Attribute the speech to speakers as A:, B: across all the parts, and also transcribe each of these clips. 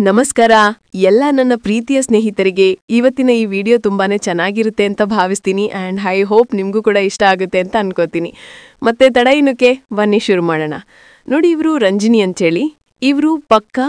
A: ನಮಸ್ಕಾರ ಎಲ್ಲ ನನ್ನ ಪ್ರೀತಿಯ ಸ್ನೇಹಿತರಿಗೆ ಇವತ್ತಿನ ಈ ವಿಡಿಯೋ ತುಂಬಾನೇ ಚೆನ್ನಾಗಿರುತ್ತೆ ಅಂತ ಭಾವಿಸ್ತೀನಿ ಆ್ಯಂಡ್ ಐ ಹೋಪ್ ನಿಮಗೂ ಕೂಡ ಇಷ್ಟ ಆಗುತ್ತೆ ಅಂತ ಅನ್ಕೋತೀನಿ ಮತ್ತೆ ತಡ ಇನ್ನಕ್ಕೆ ಬನ್ನಿ ಶುರು ಮಾಡೋಣ ನೋಡಿ ಇವರು ರಂಜಿನಿ ಅಂತೇಳಿ ಇವರು ಪಕ್ಕ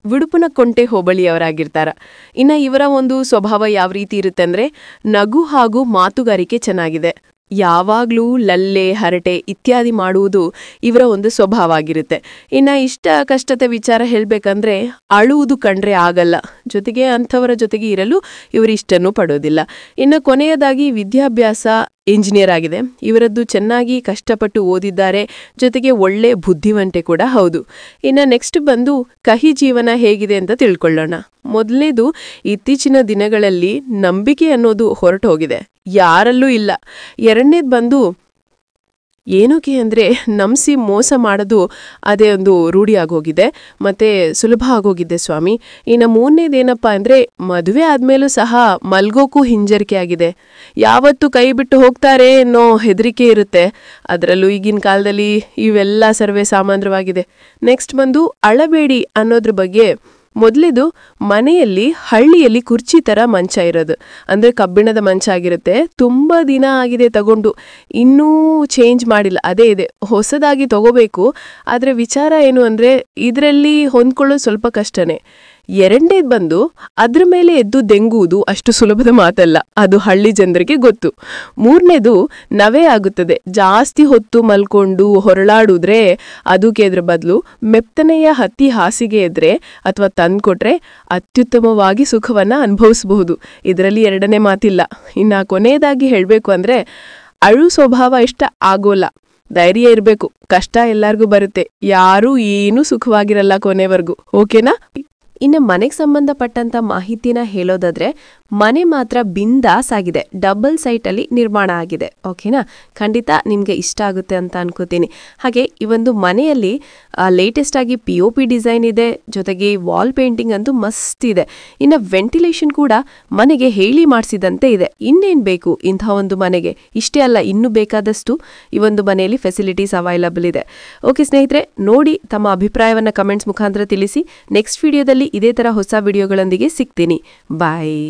A: ವಿಡುಪನಕೊಂಟೆ ಹೋಬಳಿಯವರಾಗಿರ್ತಾರ ಇನ್ನು ಇವರ ಒಂದು ಸ್ವಭಾವ ಯಾವ ರೀತಿ ಇರುತ್ತೆ ಅಂದರೆ ನಗು ಹಾಗೂ ಮಾತುಗಾರಿಕೆ ಚೆನ್ನಾಗಿದೆ ಯಾವಾಗಲೂ ಲಲ್ಲೆ ಹರಟೆ ಇತ್ಯಾದಿ ಮಾಡುವುದು ಇವರ ಒಂದು ಸ್ವಭಾವ ಆಗಿರುತ್ತೆ ಇನ್ನು ಇಷ್ಟ ಕಷ್ಟತೆ ವಿಚಾರ ಹೇಳಬೇಕಂದ್ರೆ ಅಳುವುದು ಕಂಡ್ರೆ ಆಗಲ್ಲ ಜೊತೆಗೆ ಅಂಥವರ ಜೊತೆಗೆ ಇರಲು ಇವರು ಇಷ್ಟನ್ನು ಪಡೋದಿಲ್ಲ ಇನ್ನು ಕೊನೆಯದಾಗಿ ವಿದ್ಯಾಭ್ಯಾಸ ಇಂಜಿನಿಯರ್ ಆಗಿದೆ ಇವರದ್ದು ಚೆನ್ನಾಗಿ ಕಷ್ಟಪಟ್ಟು ಓದಿದ್ದಾರೆ ಜೊತೆಗೆ ಒಳ್ಳೆ ಬುದ್ಧಿವಂತೆ ಕೂಡ ಹೌದು ಇನ್ನು ನೆಕ್ಸ್ಟ್ ಬಂದು ಕಹಿ ಜೀವನ ಹೇಗಿದೆ ಅಂತ ತಿಳ್ಕೊಳ್ಳೋಣ ಮೊದಲನೇದು ಇತ್ತೀಚಿನ ದಿನಗಳಲ್ಲಿ ನಂಬಿಕೆ ಅನ್ನೋದು ಹೊರಟು ಹೋಗಿದೆ ಯಾರಲ್ಲೂ ಇಲ್ಲ ಎರಡನೇದು ಬಂದು ಏನಕ್ಕೆ ಅಂದರೆ ನಂಬಿಸಿ ಮೋಸ ಮಾಡೋದು ಅದೇ ಒಂದು ರೂಢಿ ಆಗೋಗಿದೆ ಮತ್ತು ಸುಲಭ ಆಗೋಗಿದೆ ಸ್ವಾಮಿ ಇನ್ನು ಮೂರನೇದೇನಪ್ಪ ಅಂದರೆ ಮದುವೆ ಆದಮೇಲೂ ಸಹ ಮಲ್ಗೋಕ್ಕೂ ಹಿಂಜರಿಕೆ ಆಗಿದೆ ಯಾವತ್ತು ಕೈ ಬಿಟ್ಟು ಹೋಗ್ತಾರೆ ಅನ್ನೋ ಹೆದರಿಕೆ ಇರುತ್ತೆ ಅದರಲ್ಲೂ ಈಗಿನ ಕಾಲದಲ್ಲಿ ಇವೆಲ್ಲ ಸರ್ವೇ ಸಾಮಾನ್ಯವಾಗಿದೆ ನೆಕ್ಸ್ಟ್ ಬಂದು ಅಳಬೇಡಿ ಅನ್ನೋದ್ರ ಬಗ್ಗೆ ಮೊದಲೇದು ಮನೆಯಲ್ಲಿ ಹಳ್ಳಿಯಲ್ಲಿ ಕುರ್ಚಿ ಥರ ಮಂಚ ಇರೋದು ಅಂದರೆ ಕಬ್ಬಿಣದ ಮಂಚ ಆಗಿರುತ್ತೆ ತುಂಬ ದಿನ ಆಗಿದೆ ತಗೊಂಡು ಇನ್ನೂ ಚೇಂಜ್ ಮಾಡಿಲ್ಲ ಅದೇ ಇದೆ ಹೊಸದಾಗಿ ತಗೋಬೇಕು ಆದರೆ ವಿಚಾರ ಏನು ಅಂದರೆ ಇದರಲ್ಲಿ ಹೊಂದ್ಕೊಳ್ಳೋದು ಸ್ವಲ್ಪ ಕಷ್ಟನೇ ಎರಡನೇದು ಬಂದು ಅದ್ರ ಮೇಲೆ ಎದ್ದು ದೆಂಗುವುದು ಅಷ್ಟು ಸುಲಭದ ಮಾತಲ್ಲ ಅದು ಹಳ್ಳಿ ಜನರಿಗೆ ಗೊತ್ತು ಮೂರನೇದು ನವೆ ಆಗುತ್ತದೆ ಜಾಸ್ತಿ ಹೊತ್ತು ಮಲ್ಕೊಂಡು ಹೊರಳಾಡಿದ್ರೆ ಅದಕ್ಕೆ ಅದ್ರ ಬದಲು ಮೆತ್ತನೆಯ ಹತ್ತಿ ಹಾಸಿಗೆ ಇದ್ರೆ ಅಥವಾ ತಂದ್ಕೊಟ್ರೆ ಅತ್ಯುತ್ತಮವಾಗಿ ಸುಖವನ್ನ ಅನುಭವಿಸಬಹುದು ಇದರಲ್ಲಿ ಎರಡನೇ ಮಾತಿಲ್ಲ ಇನ್ನು ಕೊನೆಯದಾಗಿ ಹೇಳಬೇಕು ಅಂದರೆ ಅಳು ಸ್ವಭಾವ ಇಷ್ಟ ಆಗೋಲ್ಲ ಧೈರ್ಯ ಇರಬೇಕು ಕಷ್ಟ ಎಲ್ಲರಿಗೂ ಬರುತ್ತೆ ಯಾರೂ ಏನೂ ಸುಖವಾಗಿರಲ್ಲ ಕೊನೆವರೆಗೂ ಓಕೆನಾ ಇನ್ನು ಮನೆಗೆ ಸಂಬಂಧಪಟ್ಟಂತ ಮಾಹಿತಿನ ಹೇಳೋದಾದ್ರೆ ಮನೆ ಮಾತ್ರ ಬಿಂದಾಸ್ ಆಗಿದೆ ಡಬಲ್ ಸೈಟಲ್ಲಿ ನಿರ್ಮಾಣ ಆಗಿದೆ ಓಕೆನಾ ಖಂಡಿತ ನಿಮಗೆ ಇಷ್ಟ ಆಗುತ್ತೆ ಅಂತ ಅನ್ಕೋತೀನಿ ಹಾಗೆ ಈ ಒಂದು ಮನೆಯಲ್ಲಿ ಲೇಟೆಸ್ಟ್ ಆಗಿ POP ಡಿಸೈನ್ ಇದೆ ಜೊತೆಗೆ ವಾಲ್ ಪೇಂಟಿಂಗ್ ಅಂತೂ ಮಸ್ತ್ ಇದೆ ಇನ್ನು ವೆಂಟಿಲೇಷನ್ ಕೂಡ ಮನೆಗೆ ಹೇಳಿ ಮಾಡಿಸಿದಂತೆ ಇದೆ ಇನ್ನೇನು ಬೇಕು ಇಂಥ ಒಂದು ಮನೆಗೆ ಇಷ್ಟೇ ಅಲ್ಲ ಇನ್ನೂ ಬೇಕಾದಷ್ಟು ಈ ಒಂದು ಮನೆಯಲ್ಲಿ ಫೆಸಿಲಿಟೀಸ್ ಅವೈಲಬಲ್ ಇದೆ ಓಕೆ ಸ್ನೇಹಿತರೆ ನೋಡಿ ತಮ್ಮ ಅಭಿಪ್ರಾಯವನ್ನು ಕಮೆಂಟ್ಸ್ ಮುಖಾಂತರ ತಿಳಿಸಿ ನೆಕ್ಸ್ಟ್ ವಿಡಿಯೋದಲ್ಲಿ ಇದೇ ಥರ ಹೊಸ ವಿಡಿಯೋಗಳೊಂದಿಗೆ ಸಿಗ್ತೀನಿ ಬಾಯ್